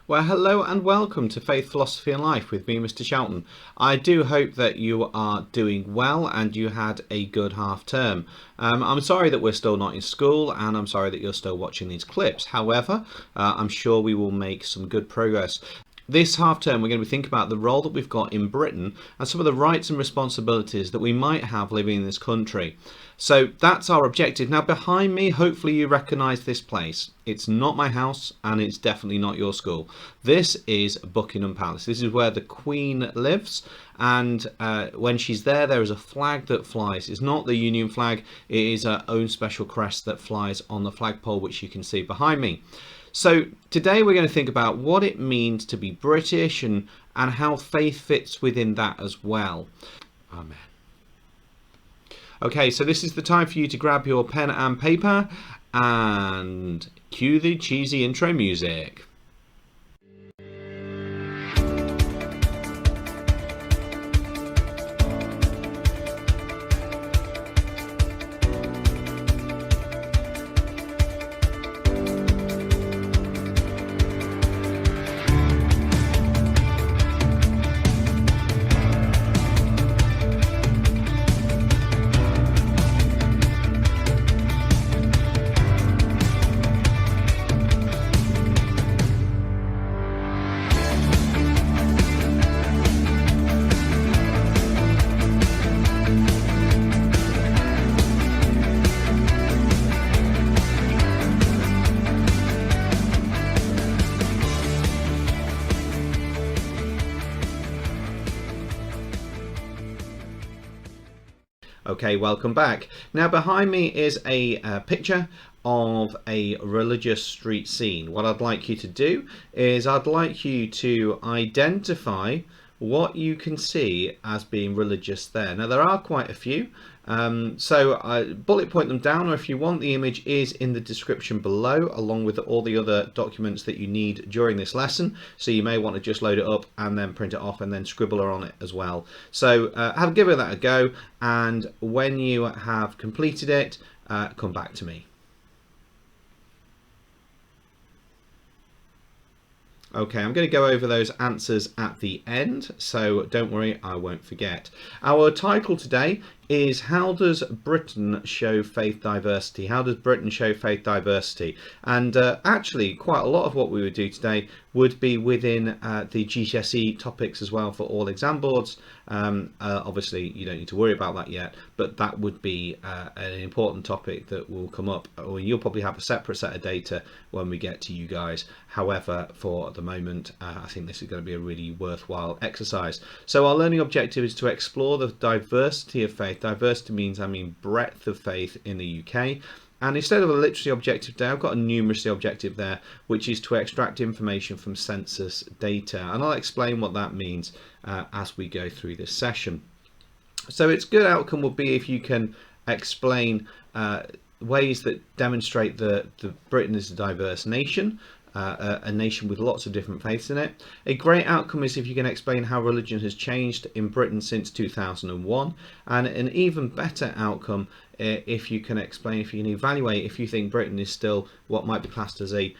Well, hello and welcome to Faith, Philosophy and Life with me, Mr. Shelton. I do hope that you are doing well and you had a good half term. I'm sorry that we're still not in school, and I'm sorry that you're still watching these clips. However, I'm sure we will make some good progress. This half term, we're going to be thinking about the role that we've got in Britain and some of the rights and responsibilities that we might have living in this country. So that's our objective. Now, behind me, hopefully you recognise this place. It's not my house and it's definitely not your school. This is Buckingham Palace. This is where the Queen lives, and when she's there, there is a flag that flies. It's not the Union flag, it is her own special crest that flies on the flagpole, which you can see behind me. So today we're going to think about what it means to be British and how faith fits within that as well. Amen. Okay, so this is the time for you to grab your pen and paper and cue the cheesy intro music. Okay, welcome back. Now behind me is a picture of a religious street scene. What I'd like you to do is I'd like you to identify what you can see as being religious there. Now there are quite a few, so I bullet point them down, or if you want, the image is in the description below along with all the other documents that you need during this lesson, so you may want to just load it up and then print it off and then scribble on it as well. So give that a go, and when you have completed it, come back to me. Okay, I'm going to go over those answers at the end, so don't worry, I won't forget. Our title today is How Does Britain Show Faith Diversity? How does Britain show faith diversity? And actually, quite a lot of what we would do today would be within the GCSE topics as well for all exam boards. Obviously, you don't need to worry about that yet, but that would be an important topic that will come up, or you'll probably have a separate set of data when we get to you guys. However, for the moment, I think this is going to be a really worthwhile exercise. So our learning objective is to explore the diversity of faith. Diversity means, breadth of faith in the UK. And instead of a literacy objective there, I've got a numeracy objective there, which is to extract information from census data. And I'll explain what that means as we go through this session. So its good outcome will be if you can explain ways that demonstrate that Britain is a diverse nation, a nation with lots of different faiths in it. A great outcome is if you can explain how religion has changed in Britain since 2001, and an even better outcome if you can explain, if you can evaluate if you think Britain is still what might be classed as a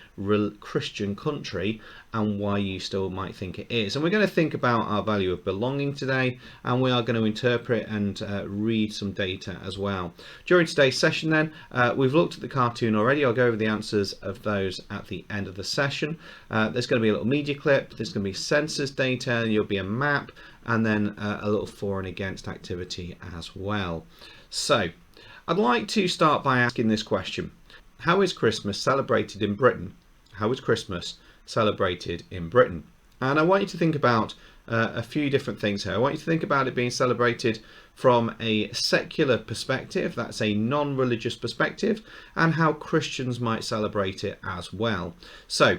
Christian country, and why you still might think it is. And we're going to think about our value of belonging today, and we are going to interpret and read some data as well. During today's session then, we've looked at the cartoon already. I'll go over the answers of those at the end of the session. There's going to be a little media clip, there's going to be census data, and there'll be a map, and then a little for and against activity as well. So I'd like to start by asking this question. How is Christmas celebrated in Britain? How is Christmas celebrated in Britain? And I want you to think about a few different things here. I want you to think about it being celebrated from a secular perspective, that's a non-religious perspective, and how Christians might celebrate it as well. So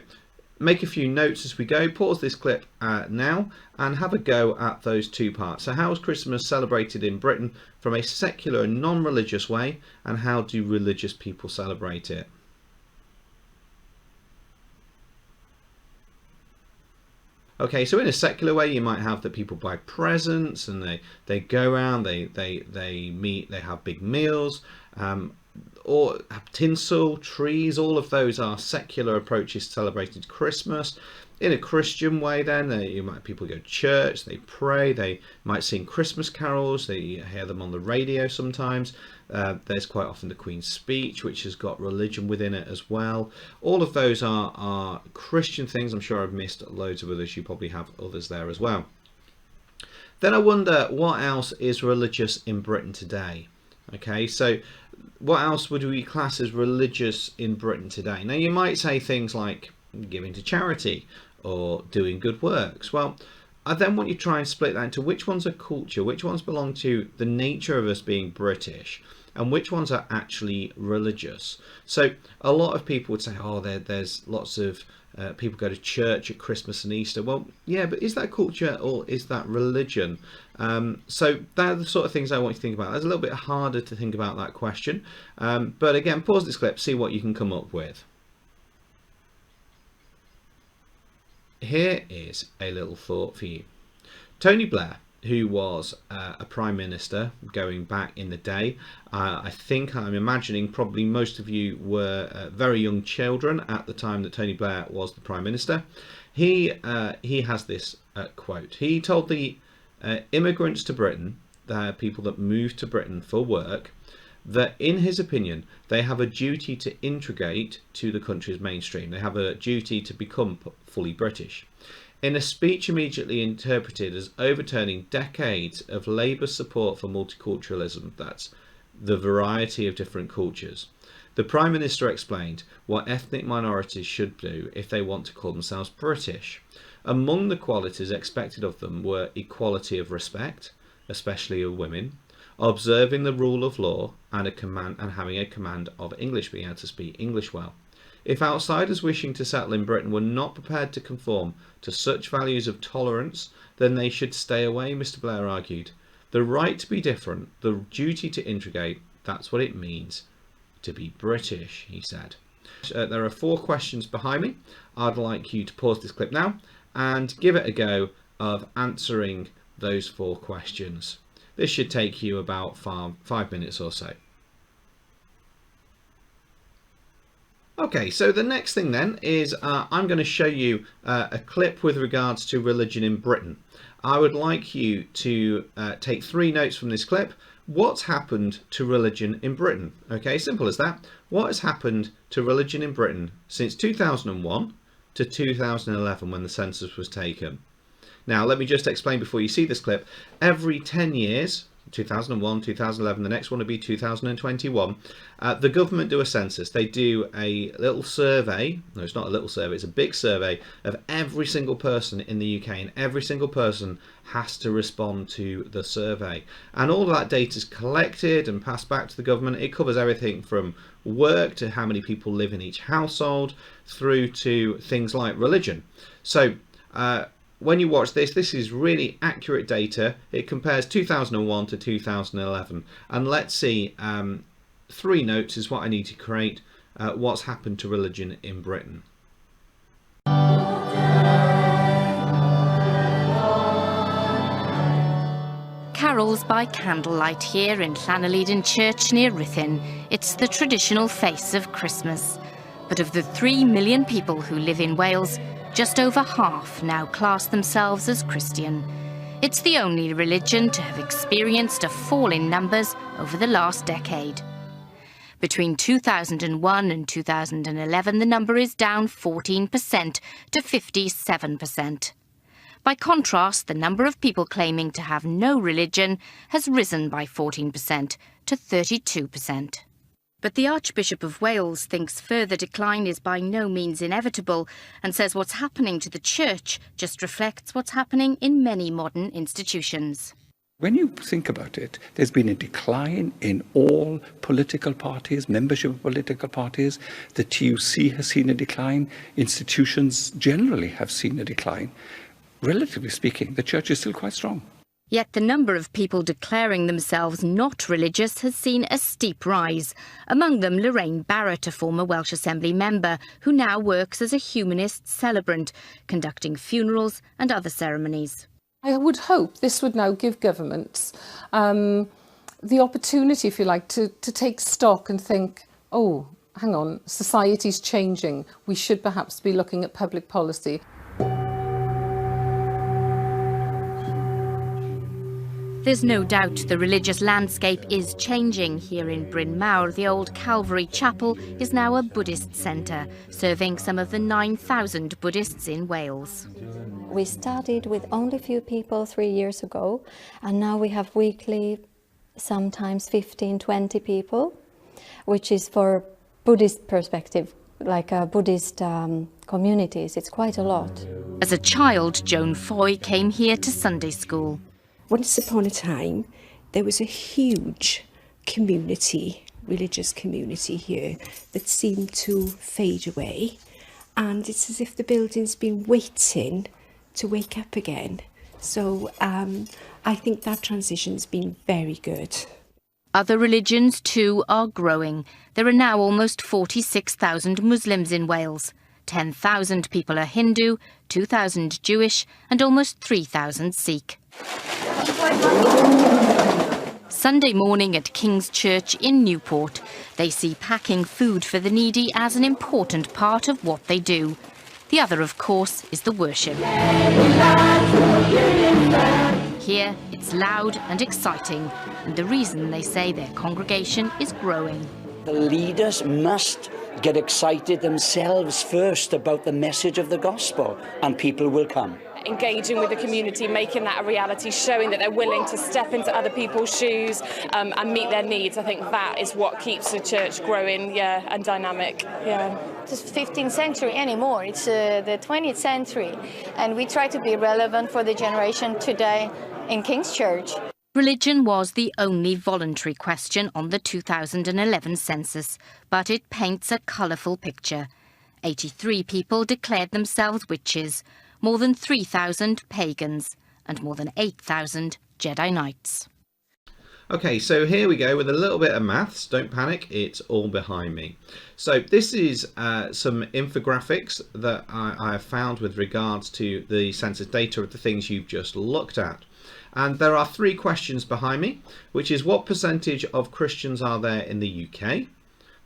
make a few notes as we go. Pause this clip now and have a go at those two parts. So how is Christmas celebrated in Britain from a secular and non-religious way, and how do religious people celebrate it? Okay, so in a secular way, you might have that people buy presents and they go around, they meet, they have big meals. or tinsel, trees, all of those are secular approaches to celebrating Christmas. In a Christian way, then people go to church, they pray, they might sing Christmas carols, they hear them on the radio sometimes. There's quite often the Queen's speech, which has got religion within it as well. All of those are Christian things. I'm sure I've missed loads of others. You probably have others there as well. Then I wonder what else is religious in Britain today. Okay, so what else would we class as religious in Britain today? Now, you might say things like giving to charity or doing good works. Well, I then want you to try and split that into which ones are culture, which ones belong to the nature of us being British, and which ones are actually religious. So a lot of people would say, oh, there's lots of people go to church at Christmas and Easter. Well, yeah, but is that culture or is that religion? So they're the sort of things I want you to think about. It's a little bit harder to think about that question. But again, pause this clip, see what you can come up with. Here is a little thought for you. Tony Blair, who was a prime minister going back in the day, I'm imagining probably most of you were very young children at the time that Tony Blair was the prime minister. He has this quote. He told the immigrants to Britain, the people that moved to Britain for work, that in his opinion they have a duty to integrate to the country's mainstream. They have a duty to become fully British. In a speech immediately interpreted as overturning decades of Labour support for multiculturalism, that's the variety of different cultures, the Prime Minister explained what ethnic minorities should do if they want to call themselves British. Among the qualities expected of them were equality of respect, especially of women, observing the rule of law, and having a command of English, being able to speak English well. If outsiders wishing to settle in Britain were not prepared to conform to such values of tolerance, then they should stay away, Mr. Blair argued. The right to be different, the duty to integrate, that's what it means to be British, he said. There are 4 questions behind me. I'd like you to pause this clip now and give it a go of answering those 4 questions. This should take you about 5 minutes or so. Okay, so the next thing then is I'm going to show you a clip with regards to religion in Britain. I would like you to take 3 notes from this clip. What's happened to religion in Britain? Okay, simple as that. What has happened to religion in Britain since 2001 to 2011 when the census was taken? Now, let me just explain before you see this clip. Every 10 years, 2001, 2011, the next one will be 2021, the government do a census. They do a little survey. No, it's not a little survey, it's a big survey of every single person in the UK, and every single person has to respond to the survey. And all of that data is collected and passed back to the government. It covers everything from work to how many people live in each household, through to things like religion. So, when you watch this is really accurate data. It compares 2001 to 2011. And let's see, 3 notes is what I need to create what's happened to religion in Britain. Carols by candlelight here in Llaneleden Church near Ruthin. It's the traditional face of Christmas. But of the 3 million people who live in Wales, just over half now class themselves as Christian. It's the only religion to have experienced a fall in numbers over the last decade. Between 2001 and 2011, the number is down 14% to 57%. By contrast, the number of people claiming to have no religion has risen by 14% to 32%. But the Archbishop of Wales thinks further decline is by no means inevitable and says what's happening to the church just reflects what's happening in many modern institutions. When you think about it, there's been a decline in all political parties, membership of political parties. The TUC has seen a decline. Institutions generally have seen a decline. Relatively speaking, the church is still quite strong. Yet the number of people declaring themselves not religious has seen a steep rise. Among them, Lorraine Barrett, a former Welsh Assembly member, who now works as a humanist celebrant, conducting funerals and other ceremonies. I would hope this would now give governments the opportunity, if you like, to take stock and think, oh, hang on, society's changing. We should perhaps be looking at public policy. There's no doubt the religious landscape is changing. Here in Bryn Mawr, the old Calvary Chapel is now a Buddhist centre, serving some of the 9,000 Buddhists in Wales. We started with only a few people 3 years ago, and now we have weekly, sometimes 15, 20 people, which is for Buddhist perspective, like Buddhist communities. It's quite a lot. As a child, Joan Foy came here to Sunday school. Once upon a time, there was a huge community, religious community here that seemed to fade away. And it's as if the building's been waiting to wake up again. So I think that transition's been very good. Other religions too are growing. There are now almost 46,000 Muslims in Wales. 10,000 people are Hindu, 2,000 Jewish and almost 3,000 Sikh. Sunday morning at King's Church in Newport, they see packing food for the needy as an important part of what they do. The other, of course, is the worship. Here, it's loud and exciting, and the reason they say their congregation is growing. The leaders must get excited themselves first about the message of the gospel, and people will come. Engaging with the community, making that a reality, showing that they're willing to step into other people's shoes and meet their needs. I think that is what keeps the church growing, and dynamic. It's 15th century anymore. It's the 20th century, and we try to be relevant for the generation today in King's Church. Religion was the only voluntary question on the 2011 census, but it paints a colourful picture. 83 people declared themselves witches, more than 3,000 pagans, and more than 8,000 Jedi Knights. Okay, so here we go with a little bit of maths. Don't panic, it's all behind me. So this is some infographics that I have found with regards to the census data of the things you've just looked at. And there are 3 questions behind me, which is what percentage of Christians are there in the UK?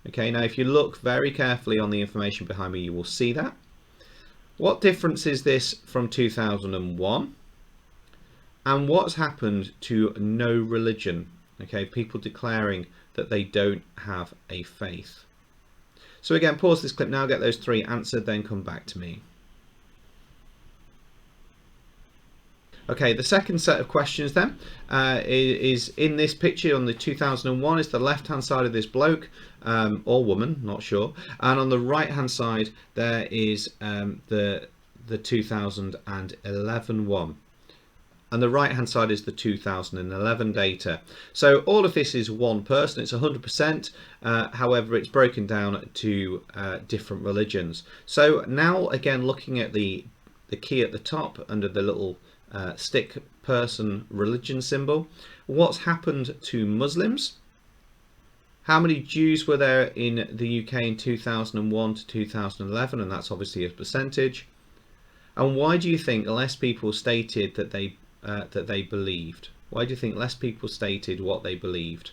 Okay, now if you look very carefully on the information behind me, you will see that. What difference is this from 2001? And what's happened to no religion? Okay, people declaring that they don't have a faith. So again, pause this clip now, get those 3 answered, then come back to me. Okay, the second set of questions then is in this picture on the 2001 is the left hand side of this bloke or woman, not sure, and on the right hand side there is the 2011 one, and the right hand side is the 2011 data. So all of this is one person, it's 100%, however it's broken down to different religions. So now again, looking at the key at the top under the little stick person religion symbol, what's happened to Muslims? How many Jews were there in the UK in 2001 to 2011? And that's obviously a percentage. And why do you think less people stated that they believed? Why do you think less people stated what they believed?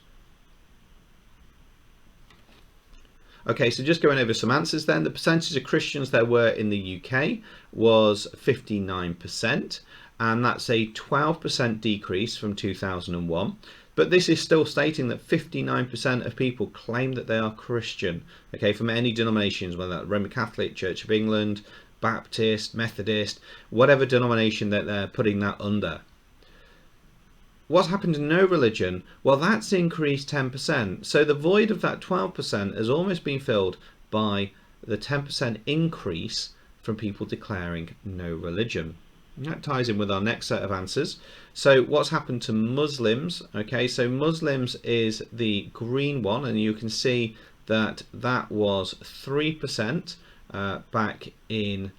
Okay, so just going over some answers then. The percentage of Christians there were in the UK was 59%, and that's a 12% decrease from 2001. But this is still stating that 59% of people claim that they are Christian, okay, from any denominations, whether that's Roman Catholic, Church of England, Baptist, Methodist, whatever denomination that they're putting that under. What's happened to no religion? Well, that's increased 10%. So the void of that 12% has almost been filled by the 10% increase from people declaring no religion. And that ties in with our next set of answers. So what's happened to Muslims? Okay, so Muslims is the green one, and you can see that that was 3% back in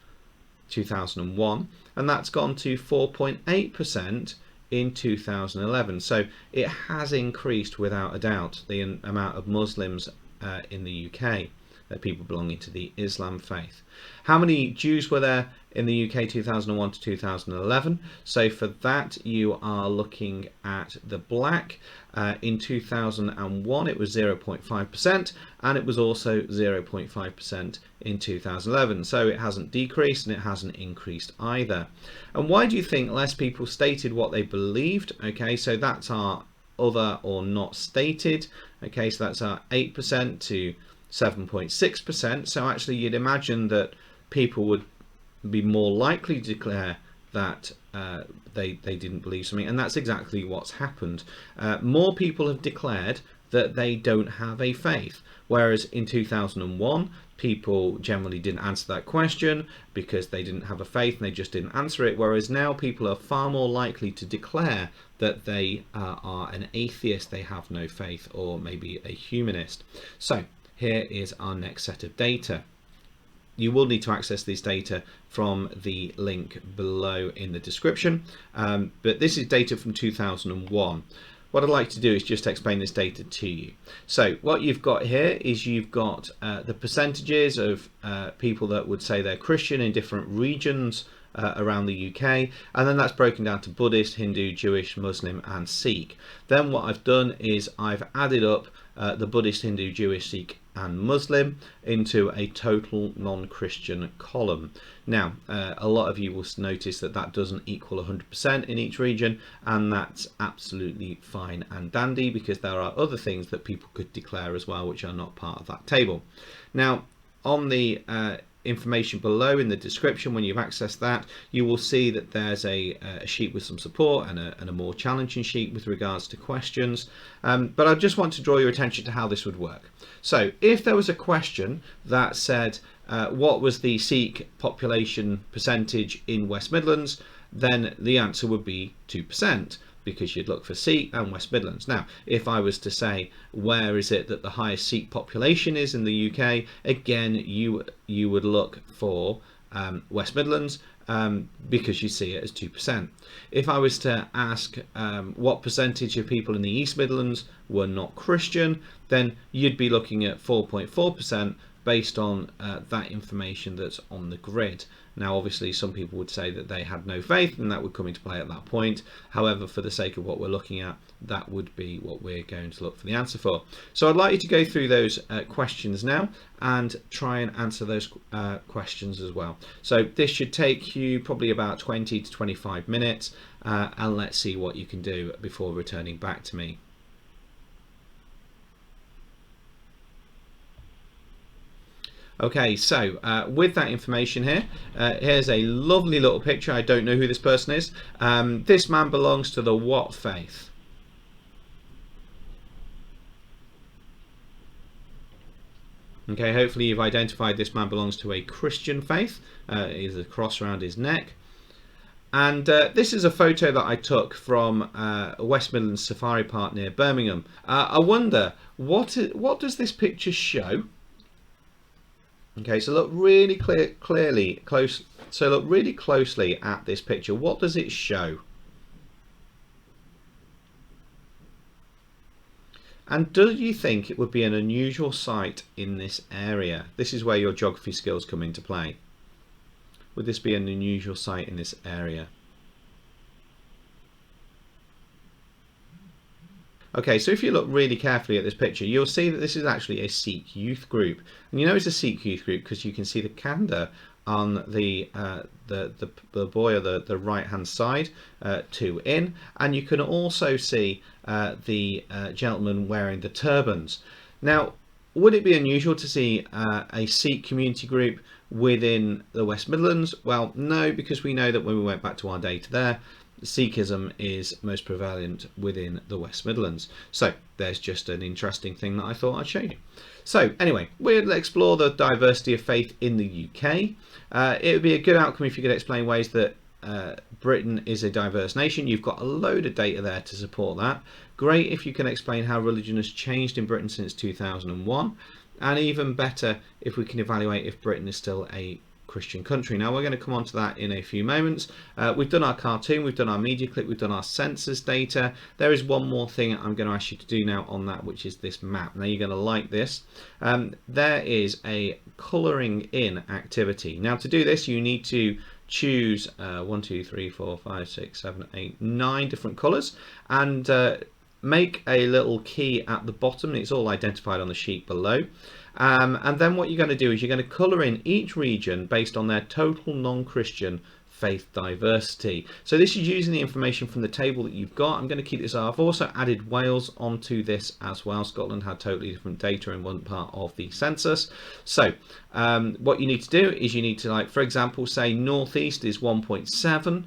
2001, and that's gone to 4.8% in 2011. So it has increased without a doubt, the amount of Muslims in the UK. people belonging to the Islam faith. How many Jews were there in the UK 2001 to 2011? So for that you are looking at the black. In 2001 it was 0.5%, and it was also 0.5% in 2011. So it hasn't decreased and it hasn't increased either. And why do you think less people stated what they believed? Okay, so that's our other or not stated. Okay, so that's our 8% to 7.6%. So actually you'd imagine that people would be more likely to declare that they didn't believe something, and that's exactly what's happened. More people have declared that they don't have a faith, whereas in 2001 people generally didn't answer that question because they didn't have a faith and they just didn't answer it, whereas now people are far more likely to declare that they are an atheist, they have no faith, or maybe a humanist. So here is our next set of data. You will need to access this data from the link below in the description, but this is data from 2001. What I'd like to do is just explain this data to you. So what you've got here is you've got the percentages of people that would say they're Christian in different regions around the UK, and then that's broken down to Buddhist, Hindu, Jewish, Muslim and Sikh. Then what I've done is I've added up the Buddhist, Hindu, Jewish, Sikh and Muslim into a total non-Christian column. Now a lot of you will notice that that doesn't equal 100% in each region, and that's absolutely fine and dandy because there are other things that people could declare as well which are not part of that table. Now on the information below in the description, when you've accessed that, you will see that there's a sheet with some support and a more challenging sheet with regards to questions, but I just want to draw your attention to how this would work. So if there was a question that said what was the Sikh population percentage in West Midlands, then the answer would be 2%, because you'd look for Sikh and West Midlands. Now if I was to say where is it that the highest Sikh population is in the UK, again you would look for West Midlands, because you see it as 2%. If I was to ask what percentage of people in the East Midlands were not Christian, then you'd be looking at 4.4% based on that information that's on the grid. Now obviously some people would say that they had no faith and that would come into play at that point. However, for the sake of what we're looking at, that would be what we're going to look for the answer for. So I'd like you to go through those questions now and try and answer those questions as well. So this should take you probably about 20 to 25 minutes, and let's see what you can do before returning back to me. Okay, so with that information here, here's a lovely little picture. I don't know who this person is. This man belongs to the what faith? Okay, hopefully you've identified this man belongs to a Christian faith. He has a cross around his neck. And this is a photo that I took from West Midlands Safari Park near Birmingham. I wonder, what does this picture show? Okay, so look really closely at this picture. What does it show? And do you think it would be an unusual sight in this area? This is where your geography skills come into play. Would this be an unusual sight in this area? Okay, so if you look really carefully at this picture, you'll see that this is actually a Sikh youth group, and you know it's a Sikh youth group because you can see the kanda on the boy or the right hand side, 2 in, and you can also see the gentleman wearing the turbans. Now, would it be unusual to see a Sikh community group within the West Midlands? Well, no, because we know that when we went back to our data there, Sikhism is most prevalent within the West Midlands. So there's just an interesting thing that I thought I'd show you. So anyway, we'll explore the diversity of faith in the UK. It would be a good outcome if you could explain ways that Britain is a diverse nation. You've got a load of data there to support that. Great if you can explain how religion has changed in Britain since 2001. And even better if we can evaluate if Britain is still a Christian country. Now we're going to come on to that in a few moments. We've done our cartoon, we've done our media clip, we've done our census data. There is one more thing I'm going to ask you to do now on that, which is this map. Now you're going to like this. There is a colouring in activity. Now to do this you need to choose 1, 2, 3, 4, 5, 6, 7, 8, 9 different colours, and make a little key at the bottom. It's all identified on the sheet below. And then what you're going to do is you're going to colour in each region based on their total non-Christian faith diversity. So this is using the information from the table that you've got. I'm going to keep this off. I've also added Wales onto this as well. Scotland had totally different data in one part of the census. So what you need to do is you need to, like, for example, say northeast is 1.7.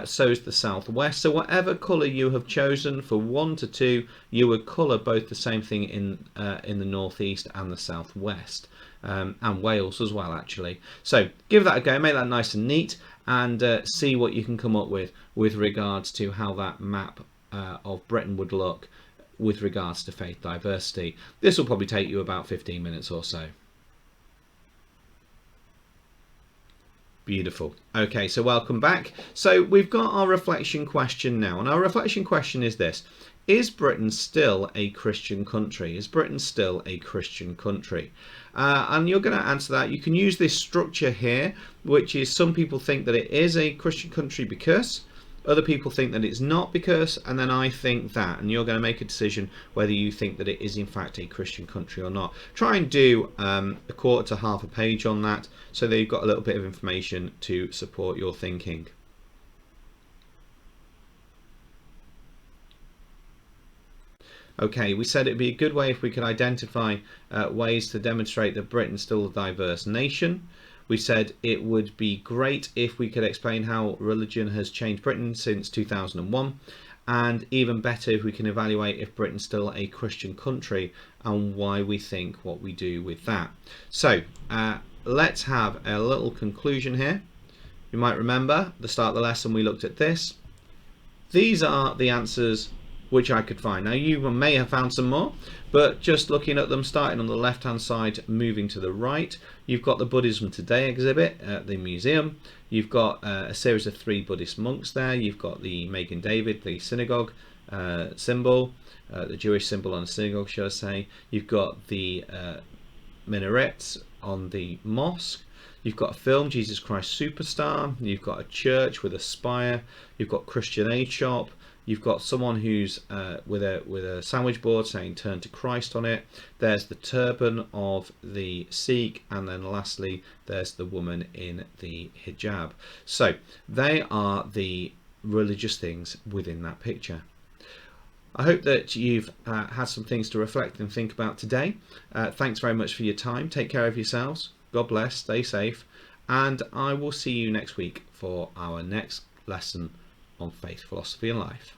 So is the southwest. So whatever colour you have chosen for 1 to 2, you would colour both the same thing in the northeast and the southwest, and Wales as well, actually. So give that a go, make that nice and neat, and see what you can come up with regards to how that map of Britain would look with regards to faith diversity. This will probably take you about 15 minutes or so. Beautiful. Okay, so welcome back. So we've got our reflection question now, and our reflection question is this: is Britain still a Christian country? Is Britain still a Christian country? And you're going to answer that. You can use this structure here, which is some people think that it is a Christian country because, other people think that it's not because, and then I think that, and you're going to make a decision whether you think that it is in fact a Christian country or not. Try and do a quarter to half a page on that, so that you've got a little bit of information to support your thinking. Okay, we said it'd be a good way if we could identify ways to demonstrate that Britain's still a diverse nation. We said it would be great if we could explain how religion has changed Britain since 2001, and even better if we can evaluate if Britain's still a Christian country and why we think what we do with that. So let's have a little conclusion here. You might remember at the start of the lesson we looked at this. These are the answers which I could find. Now you may have found some more, but just looking at them, starting on the left hand side, moving to the right, you've got the Buddhism Today exhibit at the museum. You've got a series of 3 Buddhist monks there. You've got the Magen David, the synagogue symbol, the Jewish symbol on a synagogue, should I say. You've got the minarets on the mosque. You've got a film, Jesus Christ Superstar. You've got a church with a spire. You've got Christian Aid Shop. You've got someone who's with a sandwich board saying "Turn to Christ" on it. There's the turban of the Sikh, and then lastly there's the woman in the hijab. So they are the religious things within that picture. I hope that you've had some things to reflect and think about today. Thanks very much for your time. Take care of yourselves. God bless. Stay safe. And I will see you next week for our next lesson on faith, philosophy and life.